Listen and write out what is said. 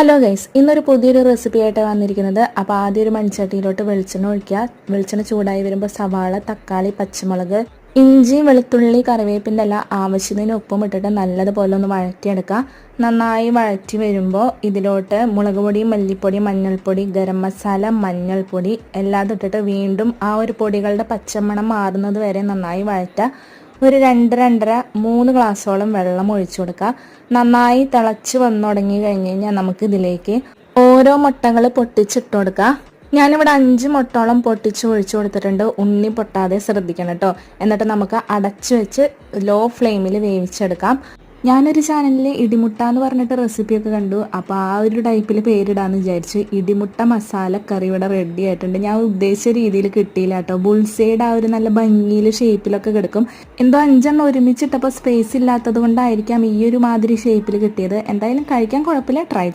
Hello guys, ഇന്നൊരു പുതിയൊരു recipe ആയിട്ട് വന്നിരിക്കുന്നത്. അപ്പോൾ ആദ്യം ഒരു മൺചട്ടിയിലോട്ട് വെളിച്ചെണ്ണ ഒഴിക്കുക. വെളിച്ചെണ്ണ ചൂടായി വരുമ്പോൾ സവാള, തക്കാളി, പച്ചമുളക്, ഇഞ്ചി, വെളുത്തുള്ളി, കറിവേപ്പിൻ്റെ എല്ലാം ആവശ്യത്തിന് ഉപ്പും ഇട്ടിട്ട് നല്ലതുപോലെ ഒന്ന് വഴറ്റിയെടുക്കുക. നന്നായി വഴറ്റി വരുമ്പോൾ ഇതിലോട്ട് മുളക് പൊടി, മല്ലിപ്പൊടി, മഞ്ഞൾപ്പൊടി, ഗരം മസാല, മഞ്ഞൾപ്പൊടി എല്ലാം ഇട്ടിട്ട് വീണ്ടും ആ ഒരു പൊടികളുടെ പച്ചമണം മാറുന്നത് വരെ നന്നായി വഴറ്റുക. ഒരു 2-2.5-3 ഗ്ലാസ്സോളം വെള്ളം ഒഴിച്ചു കൊടുക്കുക. നന്നായി തിളച്ച് വന്നു തുടങ്ങി കഴിഞ്ഞ് കഴിഞ്ഞാൽ നമുക്ക് ഇതിലേക്ക് ഓരോ മുട്ടകൾ പൊട്ടിച്ചിട്ട് കൊടുക്കുക. ഞാനിവിടെ 5 മുട്ടോളം പൊട്ടിച്ച് ഒഴിച്ചു കൊടുത്തിട്ടുണ്ട്. ഉണ്ണി പൊട്ടാതെ ശ്രദ്ധിക്കണം കേട്ടോ. എന്നിട്ട് നമുക്ക് അടച്ചു വെച്ച് ലോ ഫ്ലെയിമിൽ വേവിച്ചെടുക്കാം. ഞാനൊരു ചാനലിൽ ഇടിമുട്ട എന്ന് പറഞ്ഞിട്ട് റെസിപ്പിയൊക്കെ കണ്ടു. അപ്പോൾ ആ ഒരു ടൈപ്പിൽ പേരിടാന്ന് വിചാരിച്ചു. ഇടിമുട്ട മസാല കറി ഇവിടെ റെഡി ആയിട്ടുണ്ട്. ഞാൻ ഉദ്ദേശിച്ച രീതിയിൽ കിട്ടിയില്ല കേട്ടോ. ബുൾസൈഡ് ആ ഒരു നല്ല ഭംഗിയിൽ ഷേപ്പിലൊക്കെ കിടക്കും. എന്തോ 5 ഒരുമിച്ചിട്ടപ്പോൾ സ്പേസ് ഇല്ലാത്തത് കൊണ്ടായിരിക്കാം ഈ ഒരു മാതിരി ഷേപ്പിൽ കിട്ടിയത്. എന്തായാലും കഴിക്കാൻ കുഴപ്പമില്ല. ട്രൈ